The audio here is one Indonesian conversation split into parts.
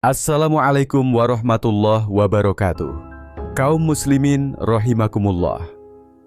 Assalamualaikum warahmatullahi wabarakatuh. Kaum muslimin rahimakumullah.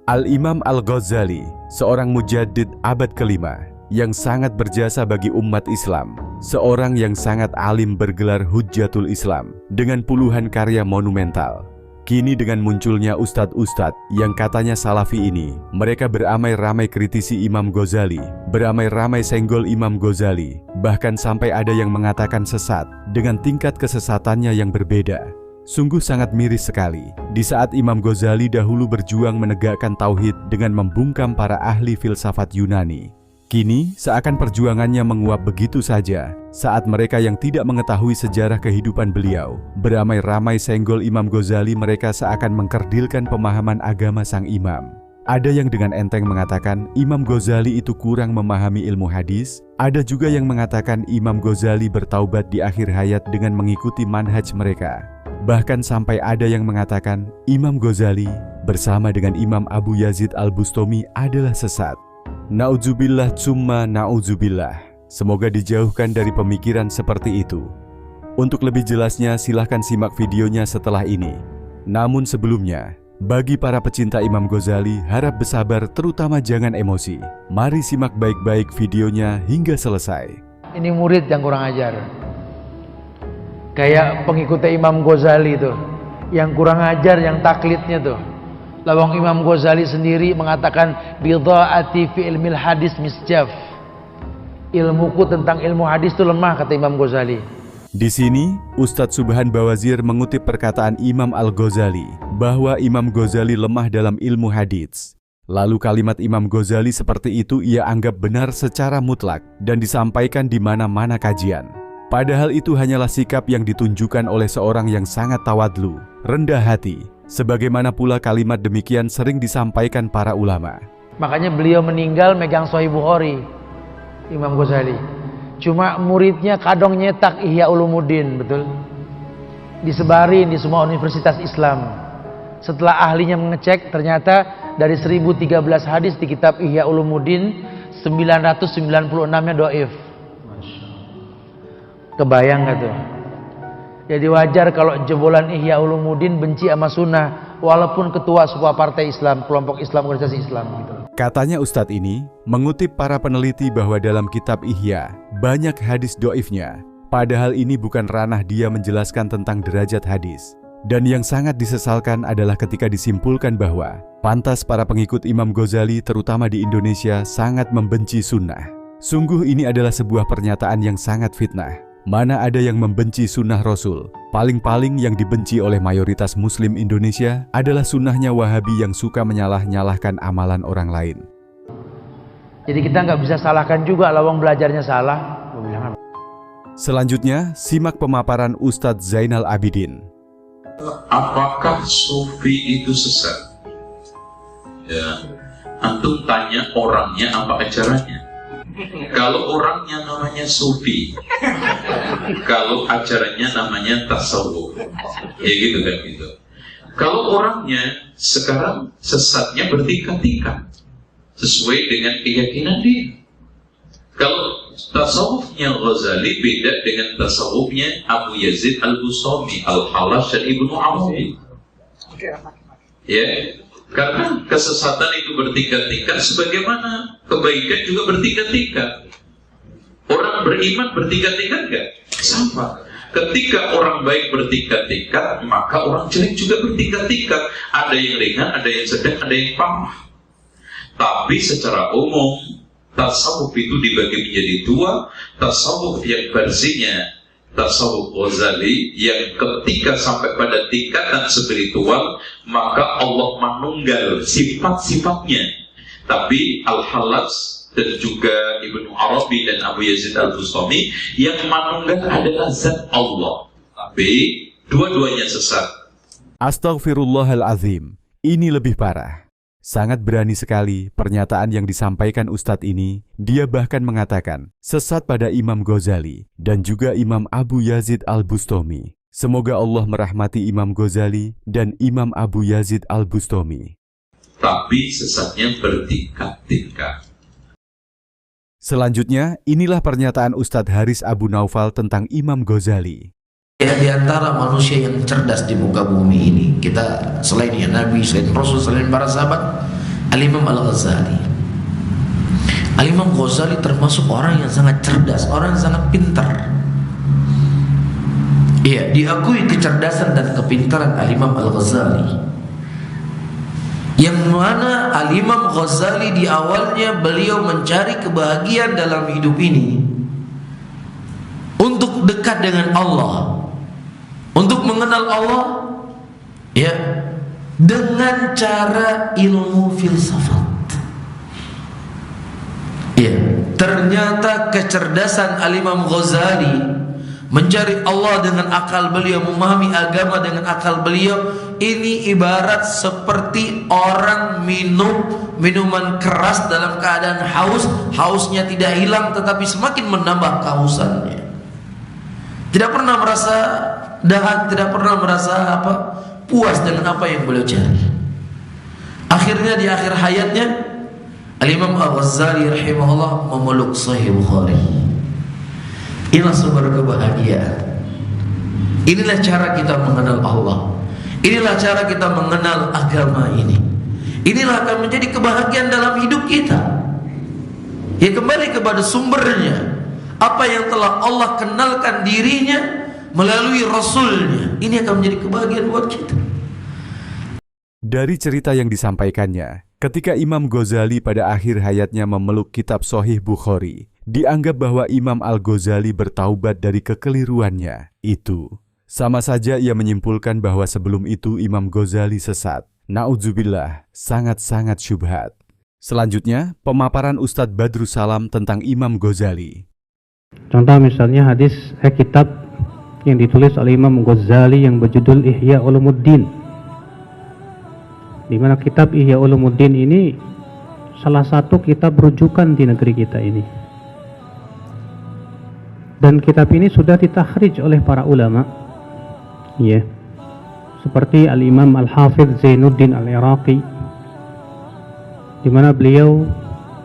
Al-Imam Al-Ghazali, seorang mujaddid abad kelima yang sangat berjasa bagi umat Islam, seorang yang sangat alim bergelar Hujjatul Islam dengan puluhan karya monumental. Kini dengan munculnya ustadz-ustadz yang katanya salafi ini, mereka beramai-ramai kritisi Imam Ghazali, beramai-ramai senggol Imam Ghazali, bahkan sampai ada yang mengatakan sesat dengan tingkat kesesatannya yang berbeda. Sungguh sangat miris sekali, di saat Imam Ghazali dahulu berjuang menegakkan tauhid dengan membungkam para ahli filsafat Yunani. Kini, seakan perjuangannya menguap begitu saja, saat mereka yang tidak mengetahui sejarah kehidupan beliau, beramai-ramai senggol Imam Ghazali, mereka seakan mengkerdilkan pemahaman agama sang imam. Ada yang dengan enteng mengatakan Imam Ghazali itu kurang memahami ilmu hadis, ada juga yang mengatakan Imam Ghazali bertaubat di akhir hayat dengan mengikuti manhaj mereka. Bahkan sampai ada yang mengatakan Imam Ghazali bersama dengan Imam Abu Yazid Al-Bustami adalah sesat. Na'udzubillah tsumma na'udzubillah. Semoga dijauhkan dari pemikiran seperti itu. Untuk lebih jelasnya silahkan simak videonya setelah ini. Namun sebelumnya, bagi para pecinta Imam Ghazali, harap bersabar terutama jangan emosi. Mari simak baik-baik videonya hingga selesai. Ini murid yang kurang ajar. Kayak pengikutnya Imam Ghazali tuh, yang kurang ajar, yang taklidnya tuh. Lawang Imam Ghazali sendiri mengatakan bidha'ati fi ilmil hadis misjaf. Ilmuku tentang ilmu hadis itu lemah, kata Imam Ghazali. Di sini, Ustadz Subhan Bawazir mengutip perkataan Imam Al-Ghazali bahwa Imam Ghazali lemah dalam ilmu hadits. Lalu kalimat Imam Ghazali seperti itu ia anggap benar secara mutlak dan disampaikan di mana-mana kajian. Padahal itu hanyalah sikap yang ditunjukkan oleh seorang yang sangat tawadlu, rendah hati. Sebagaimana pula kalimat demikian sering disampaikan para ulama. Makanya beliau meninggal megang Sahih Bukhari, Imam Ghazali. Cuma muridnya kadang nyetak Ihya Ulumuddin, betul? Disebarin di semua universitas Islam. Setelah ahlinya mengecek, ternyata dari 1013 hadis di kitab Ihya Ulumuddin, 996-nya dhaif. Kebayang gak tuh? Jadi wajar kalau jebolan Ihya Ulumuddin benci sama sunnah, walaupun ketua sebuah partai Islam, kelompok Islam, organisasi Islam gitu. Katanya Ustadz ini mengutip para peneliti bahwa dalam kitab Ihya banyak hadis doifnya. Padahal ini bukan ranah dia menjelaskan tentang derajat hadis. Dan yang sangat disesalkan adalah ketika disimpulkan bahwa pantas para pengikut Imam Ghazali terutama di Indonesia sangat membenci sunnah. Sungguh ini adalah sebuah pernyataan yang sangat fitnah. Mana ada yang membenci sunnah Rasul? Paling-paling yang dibenci oleh mayoritas muslim Indonesia adalah sunnahnya Wahabi yang suka menyalah-nyalahkan amalan orang lain. Jadi kita nggak bisa salahkan juga lawang belajarnya salah. Selanjutnya, simak pemaparan Ustadz Zainal Abidin. Apakah sufi itu sesat? Ya, antum tanya orangnya apa ajarannya. Kalau orangnya namanya sufi, kalau ajarannya namanya tasawuf, ya gitu kan gitu. Kalau orangnya sekarang sesatnya bertingkat-tingkat sesuai dengan keyakinan dia. Kalau tasawufnya Ghazali beda dengan tasawufnya Abu Yazid Al-Bustami, Al-Halash dan Ibnu Arabi. Ya. Karena kesesatan itu bertingkat-tingkat, sebagaimana kebaikan juga bertingkat-tingkat. Orang beriman bertingkat-tingkat enggak? Sama. Ketika orang baik bertingkat-tingkat, maka orang jelek juga bertingkat-tingkat. Ada yang ringan, ada yang sedang, ada yang parah. Tapi secara umum, tasawuf itu dibagi menjadi dua. Tasawuf yang versinya tasawuf Ghazali yang ketika sampai pada tingkatan spiritual maka Allah menunggal sifat-sifatnya. Tapi Al-Halash dan juga Ibnu Arabi dan Abu Yazid Al-Bustami yang menunggal adalah zat Allah. Tapi dua-duanya sesat. Astaghfirullahalazim. Ini lebih parah. Sangat berani sekali pernyataan yang disampaikan Ustadz ini. Dia bahkan mengatakan sesat pada Imam Ghazali dan juga Imam Abu Yazid Al-Bustami. Semoga Allah merahmati Imam Ghazali dan Imam Abu Yazid Al-Bustami. Tapi sesatnya bertingkat-tingkat. Selanjutnya, inilah pernyataan Ustadz Haris Abu Naufal tentang Imam Ghazali. Ya, di antara manusia yang cerdas di muka bumi ini, kita selain ya Nabi, selain Rasul, selain para sahabat, Al-Imam Al-Ghazali. Al-Imam Ghazali termasuk orang yang sangat cerdas, orang yang sangat pintar. Iya, diakui kecerdasan dan kepintaran Al-Imam Al-Ghazali. Yang mana Al-Imam Ghazali di awalnya beliau mencari kebahagiaan dalam hidup ini untuk dekat dengan Allah, untuk mengenal Allah, ya, dengan cara ilmu filsafat. Ya, ternyata kecerdasan Al-Imam Ghazali mencari Allah dengan akal beliau, memahami agama dengan akal beliau, ini ibarat seperti orang minum minuman keras dalam keadaan haus. Hausnya tidak hilang tetapi semakin menambah kehausannya. Tidak pernah merasa dahaga, tidak pernah merasa puas dengan apa yang beliau cari. Akhirnya di akhir hayatnya Al-Imam Al-Ghazali rahimahullah memeluk Sahih Bukhari. Inilah sumber kebahagiaan. Inilah cara kita mengenal Allah. Inilah cara kita mengenal agama ini. Inilah akan menjadi kebahagiaan dalam hidup kita. Ya, kembali kepada sumbernya. Apa yang telah Allah kenalkan dirinya melalui Rasulnya, ini akan menjadi kebahagiaan buat kita. Dari cerita yang disampaikannya, ketika Imam Ghazali pada akhir hayatnya memeluk kitab Sahih Bukhari, dianggap bahwa Imam Al-Ghazali bertaubat dari kekeliruannya itu. Sama saja ia menyimpulkan bahwa sebelum itu Imam Ghazali sesat. Na'udzubillah, sangat-sangat syubhat. Selanjutnya, pemaparan Ustadz Badrus Salam tentang Imam Ghazali. Contoh misalnya kitab yang ditulis oleh Imam Ghazali yang berjudul Ihya Ulumuddin, di mana kitab Ihya Ulumuddin ini salah satu kitab rujukan di negeri kita ini. Dan kitab ini sudah ditakhrij oleh para ulama, ya, seperti Al-Imam Al-Hafidh Zainuddin Al-Iraqi, di mana beliau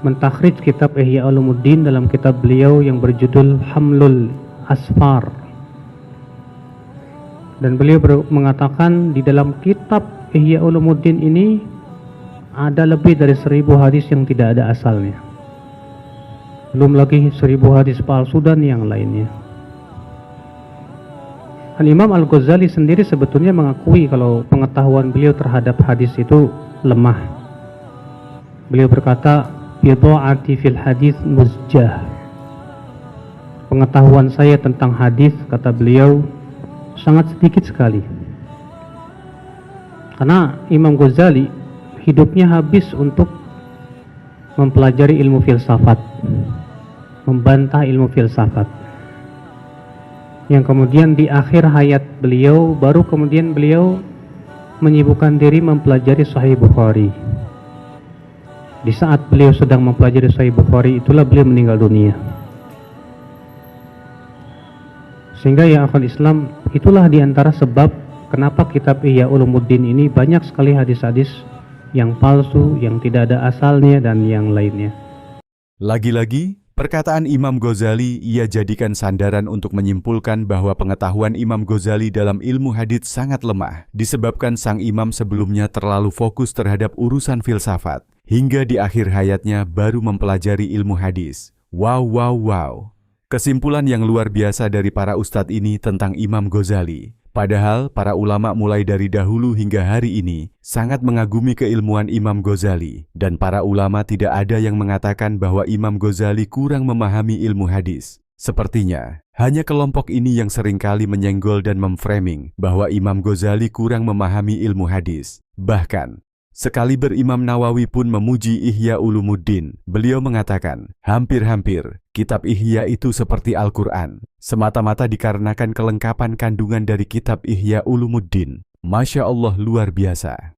mentakhrij kitab Ihya Ulumuddin dalam kitab beliau yang berjudul Hamlul Asfar. Dan beliau mengatakan di dalam kitab Ihya Ulumuddin ini ada lebih dari 1000 hadis yang tidak ada asalnya. Belum lagi 1000 hadis palsu dan yang lainnya. Al-Imam Al-Ghazali sendiri sebetulnya mengakui kalau pengetahuan beliau terhadap hadis itu lemah. Beliau berkata, "Bidha'ati fil hadis muzjah." Pengetahuan saya tentang hadis, kata beliau, sangat sedikit sekali. Karena Imam Ghazali hidupnya habis untuk mempelajari ilmu filsafat, membantah ilmu filsafat, yang kemudian di akhir hayat beliau baru kemudian beliau menyibukkan diri mempelajari Sahih Bukhari. Di saat beliau sedang mempelajari Sahih Bukhari, itulah beliau meninggal dunia. Sehingga ya akhwat Islam, itulah diantara sebab kenapa kitab Ihya Ulumuddin ini banyak sekali hadis-hadis yang palsu, yang tidak ada asalnya, dan yang lainnya. Lagi-lagi, perkataan Imam Ghazali ia jadikan sandaran untuk menyimpulkan bahwa pengetahuan Imam Ghazali dalam ilmu hadits sangat lemah, disebabkan sang imam sebelumnya terlalu fokus terhadap urusan filsafat, hingga di akhir hayatnya baru mempelajari ilmu hadis. Wow. Kesimpulan yang luar biasa dari para ustadz ini tentang Imam Ghazali. Padahal para ulama mulai dari dahulu hingga hari ini sangat mengagumi keilmuan Imam Ghazali, dan para ulama tidak ada yang mengatakan bahwa Imam Ghazali kurang memahami ilmu hadis. Sepertinya hanya kelompok ini yang seringkali menyenggol dan memframing bahwa Imam Ghazali kurang memahami ilmu hadis. Bahkan sekaliber Imam Nawawi pun memuji Ihya Ulumuddin. Beliau mengatakan, hampir-hampir kitab Ihya itu seperti Al-Quran, semata-mata dikarenakan kelengkapan kandungan dari kitab Ihya Ulumuddin. Masya Allah, luar biasa.